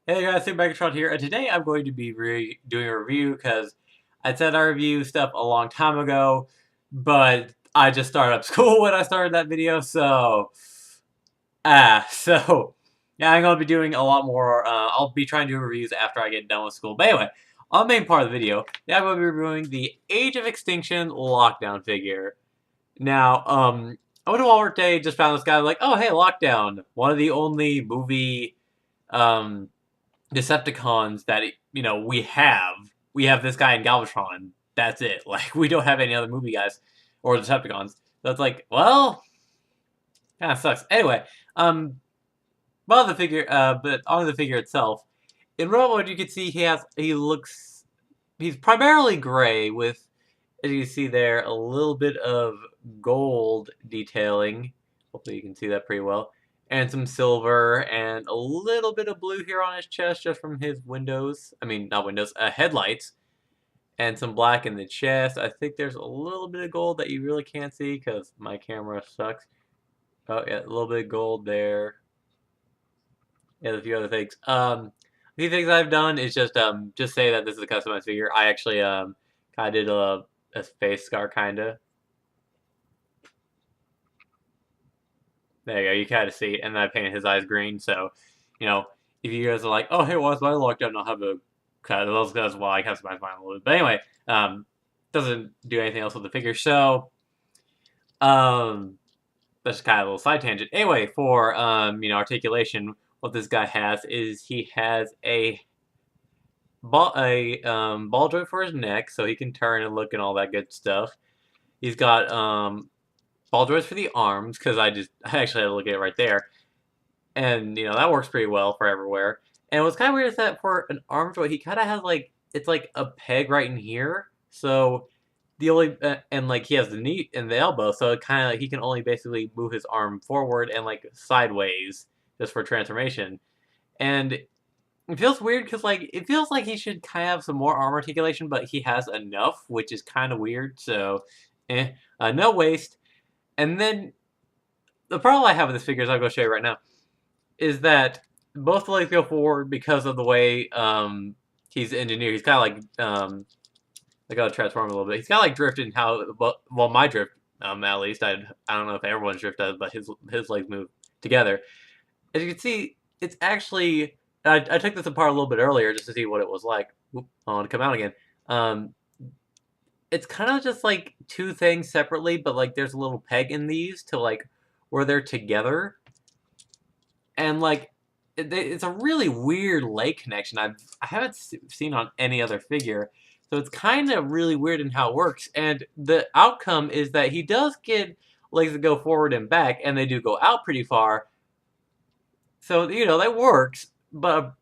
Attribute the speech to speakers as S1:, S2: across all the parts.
S1: Hey guys, Megatron here, and today I'm going to be doing a review because I said I review stuff a long time ago, but I just started up school when I started that video, so yeah, I'm going to be doing a lot more. I'll be trying to do reviews after I get done with school. But anyway, on the main part of the video, yeah, I'm going to be reviewing the Age of Extinction Lockdown figure. Now, I went to Walmart today, just found this guy like, oh hey, Lockdown, one of the only movie um Decepticons that we have this guy in Galvatron. That's it. Like we don't have any other movie guys or Decepticons. So it's like, well, kind of sucks. Anyway, well the figure, but on the figure itself, in real mode you can see he's primarily gray with, as you can see there, a little bit of gold detailing. Hopefully you can see that pretty well. And some silver and a little bit of blue here on his chest just from his windows. I mean, not windows, headlights. And some black in the chest. I think there's a little bit of gold that you really can't see because my camera sucks. Oh, yeah, a little bit of gold there. And a few other things. A few things I've done is just say that this is a customized figure. I actually kind of did a face scar kind of. There you go, you kind of see it, and then I painted his eyes green, so, if you guys are like, oh, hey, why is my lockdown not have a cut? Those guys, well, I customized mine a little bit. But anyway, doesn't do anything else with the figure, so, that's just kind of a little side tangent. Anyway, for, articulation, what this guy has is he has a ball joint for his neck, so he can turn and look and all that good stuff. He's got, ball joints for the arms, because I actually had to look at it right there. And, that works pretty well for everywhere. And what's kind of weird is that for an arm joint, he kind of has, like, it's like a peg right in here. So, the only, and, like, he has the knee and the elbow, so it kind of, like, he can only basically move his arm forward and, like, sideways, just for transformation. And it feels weird, because, like, it feels like he should kind of have some more arm articulation, but he has enough, which is kind of weird, so, no waste. And then, the problem I have with this figure, is I'm going to show you right now, is that both legs go forward because of the way he's engineered. He's kind of like, I got to transform a little bit. He's kind of like drifting how, well, my drift, at least. I don't know if everyone's drift does, but his legs move together. As you can see, it's actually, I took this apart a little bit earlier just to see what it was like. Oop, I want to come out again. It's kind of just like two things separately, but like there's a little peg in these to like where they're together. And like it's a really weird leg connection I haven't seen on any other figure. So it's kind of really weird in how it works. And the outcome is that he does get legs that go forward and back, and they do go out pretty far. So that works. But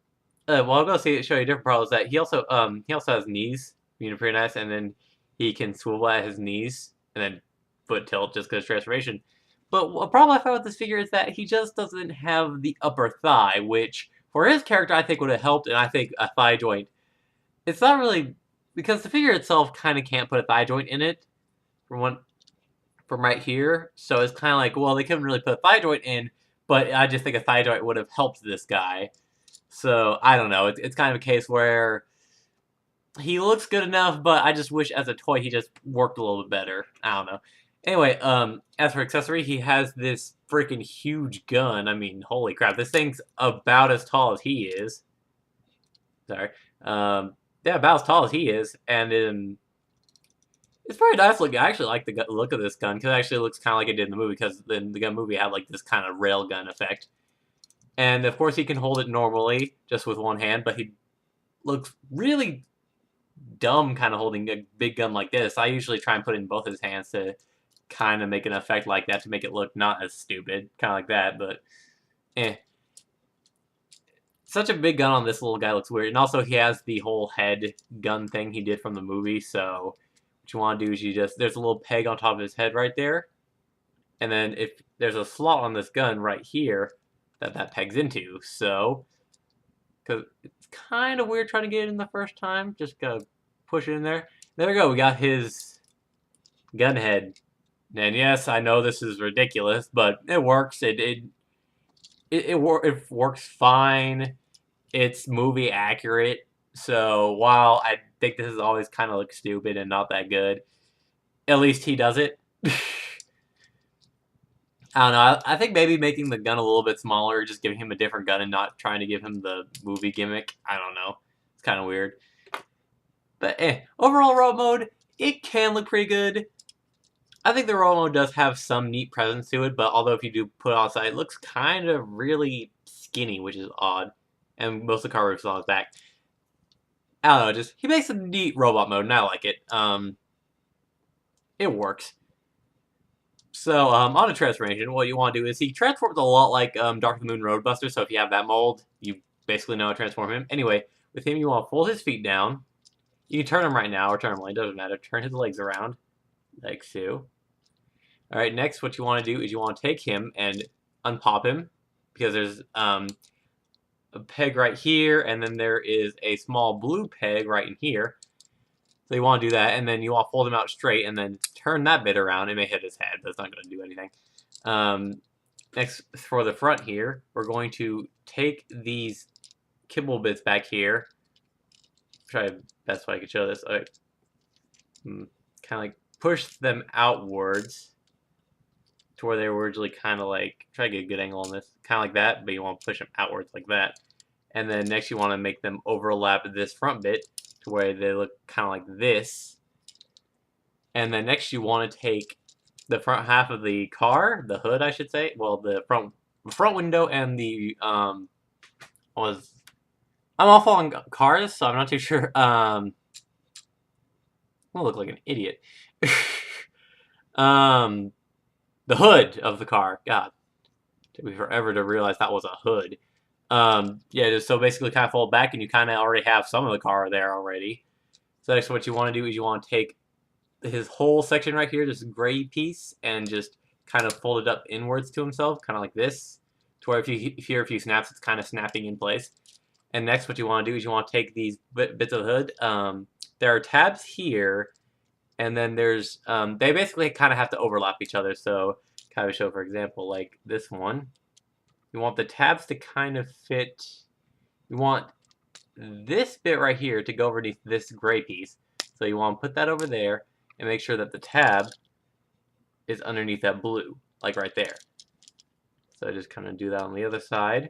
S1: well, I'll go show you a different problem. Is that he also has knees, pretty nice, and then he can swivel at his knees and then foot tilt just because transformation. But a problem I found with this figure is that he just doesn't have the upper thigh, which for his character I think would have helped, and I think a thigh joint. It's not really, because the figure itself kind of can't put a thigh joint in it from right here. So it's kind of like, well, they couldn't really put a thigh joint in, but I just think a thigh joint would have helped this guy. So I don't know. It's kind of a case where he looks good enough, but I just wish as a toy he just worked a little bit better. I don't know. Anyway, as for accessory, he has this freaking huge gun. I mean, holy crap, this thing's about as tall as he is. Sorry. Yeah, about as tall as he is, and it's pretty nice looking. I actually like the look of this gun, because it actually looks kind of like it did in the movie, because the gun movie had like this kind of railgun effect. And of course he can hold it normally, just with one hand, but he looks really dumb kind of holding a big gun like this. I usually try and put it in both his hands to kind of make an effect like that, to make it look not as stupid, kind of like that, but such a big gun on this little guy looks weird. And also he has the whole head gun thing he did from the movie, so what you want to do is there's a little peg on top of his head right there, and then if there's a slot on this gun right here that pegs into, so, because it's kind of weird trying to get it in the first time, just gotta push it in there. There we go, we got his gun head. And yes, I know this is ridiculous, but it works. It works fine. it's movie accurate. So while I think this is always kind of look stupid and not that good, at least he does it. I don't know. I think maybe making the gun a little bit smaller, just giving him a different gun and not trying to give him the movie gimmick. I don't know. It's kind of weird. But overall robot mode, it can look pretty good. I think the robot mode does have some neat presence to it, but although if you do put it outside, it looks kind of really skinny, which is odd. And most of the car roof's on his back. I don't know, just he makes a neat robot mode, and I like it. It works. So, on a transformation, what you want to do is he transforms a lot like Dark of the Moon Roadbuster, so if you have that mold, you basically know how to transform him. Anyway, with him, you want to fold his feet down. You can turn him right now, or turn him later, doesn't matter. Turn his legs around, like so. Alright, next what you want to do is you want to take him and unpop him, because there's a peg right here, and then there is a small blue peg right in here. So you want to do that, and then you want to fold him out straight, and then turn that bit around. It may hit his head, but it's not going to do anything. Next, for the front here, we're going to take these kibble bits back here. Try the best way I can show this. Okay. Kind of like push them outwards to where they were originally kind of like, try to get a good angle on this, kind of like that, but you want to push them outwards like that. And then next you want to make them overlap this front bit to where they look kind of like this. And then next you want to take the front half of the car, the hood I should say, well the front window and the, I'm awful on cars, so I'm not too sure, I look like an idiot. The hood of the car. God, it took me forever to realize that was a hood. Yeah, just so basically kind of fold back, and you kind of already have some of the car there already. So next, what you want to do is you want to take his whole section right here, this gray piece, and just kind of fold it up inwards to himself, kind of like this, to where if you hear a few snaps, it's kind of snapping in place. And next, what you want to do is you want to take these bits of the hood. There are tabs here. And then there's, they basically kind of have to overlap each other. So, kind of show, for example, like this one. You want the tabs to kind of fit, you want this bit right here to go underneath this gray piece. So you want to put that over there and make sure that the tab is underneath that blue, like right there. So I just kind of do that on the other side.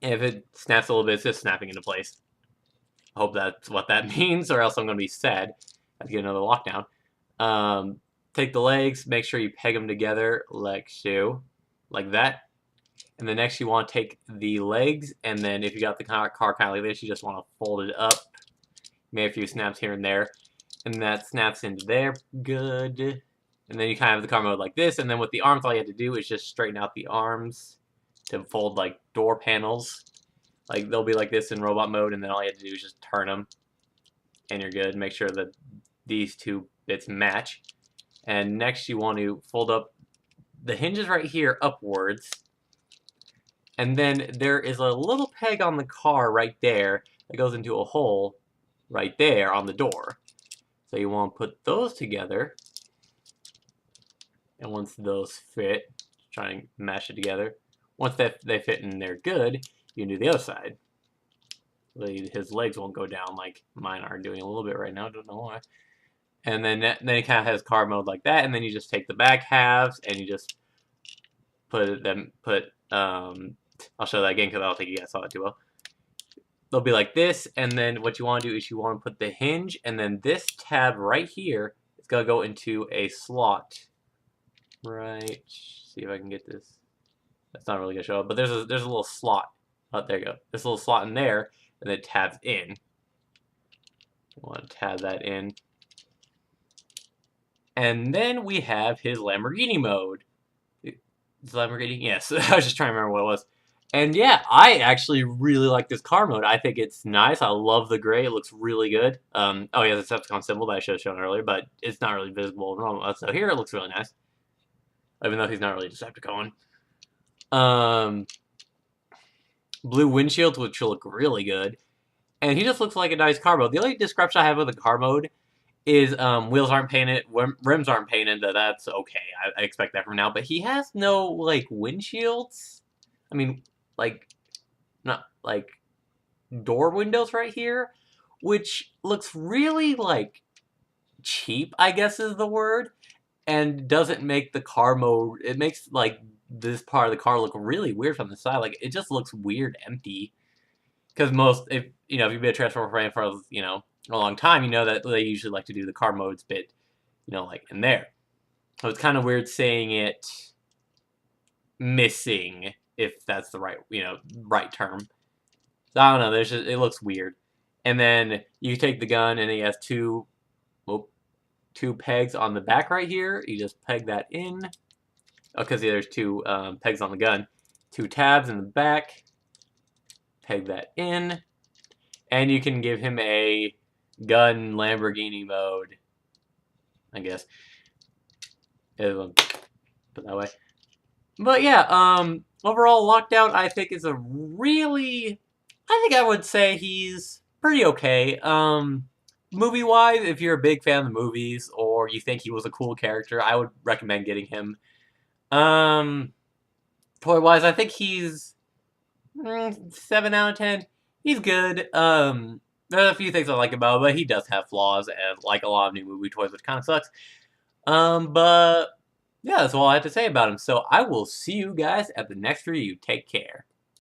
S1: And if it snaps a little bit, it's just snapping into place. I hope that's what that means, or else I'm going to be sad. I have to get another lockdown. Take the legs, make sure you peg them together like so, like that. And then next you want to take the legs, and then if you got the car kind of like this, you just want to fold it up. Maybe a few snaps here and there. And that snaps into there. Good. And then you kind of have the car mode like this, and then with the arms, all you have to do is just straighten out the arms to fold like door panels. Like they'll be like this in robot mode, and then all you have to do is just turn them, and you're good. Make sure that these two bits match. And next you want to fold up the hinges right here upwards, and then there is a little peg on the car right there that goes into a hole right there on the door. So you want to put those together, and once those fit, try and mash it together. Once they fit and they're good, you can do the other side. His legs won't go down like mine are doing a little bit right now, don't know why. And then he kind of has car mode like that, and then you just take the back halves and you just I'll show that again because I don't think you guys saw it too well. They'll be like this, and then what you want to do is you want to put the hinge, and then this tab right here is going to go into a slot. Right, see if I can get this. That's not really going to show up, but there's a little slot. Oh, there you go. This little slot in there, and it tabs in. You want to tab that in. And then we have his Lamborghini mode. Is Lamborghini? Yes, I was just trying to remember what it was. And yeah, I actually really like this car mode. I think it's nice. I love the gray. It looks really good. Oh yeah, the Decepticon symbol that I should have shown earlier, but it's not really visible in normal. So here it looks really nice. Even though he's not really a Decepticon. Blue windshields, which will look really good. And he just looks like a nice car mode. The only description I have of the car mode is wheels aren't painted, rims aren't painted. That's okay. I expect that from now. But he has no, like, windshields. I mean, like, not like door windows right here, which looks really like cheap, I guess is the word, and doesn't make the car mode. It makes like this part of the car look really weird from the side. Like it just looks weird, empty. Because most, if you know, if you've been a Transformer fan for a long time, you know that they usually like to do the car modes bit, like in there. So it's kind of weird saying it missing, if that's the right term. So I don't know. It looks weird. And then you take the gun, and it has two pegs on the back right here. You just peg that in. Oh, because there's two pegs on the gun. Two tabs in the back. Peg that in. And you can give him a gun Lamborghini mode, I guess. Put that way. But yeah, overall, Lockdown, I think, is a really... I think I would say he's pretty okay. Movie-wise, if you're a big fan of the movies, or you think he was a cool character, I would recommend getting him. Toy-wise, I think he's 7 out of 10. He's good. There's a few things I like about him, but he does have flaws, and like a lot of new movie toys, which kind of sucks. But yeah, that's all I have to say about him. So I will see you guys at the next review. Take care.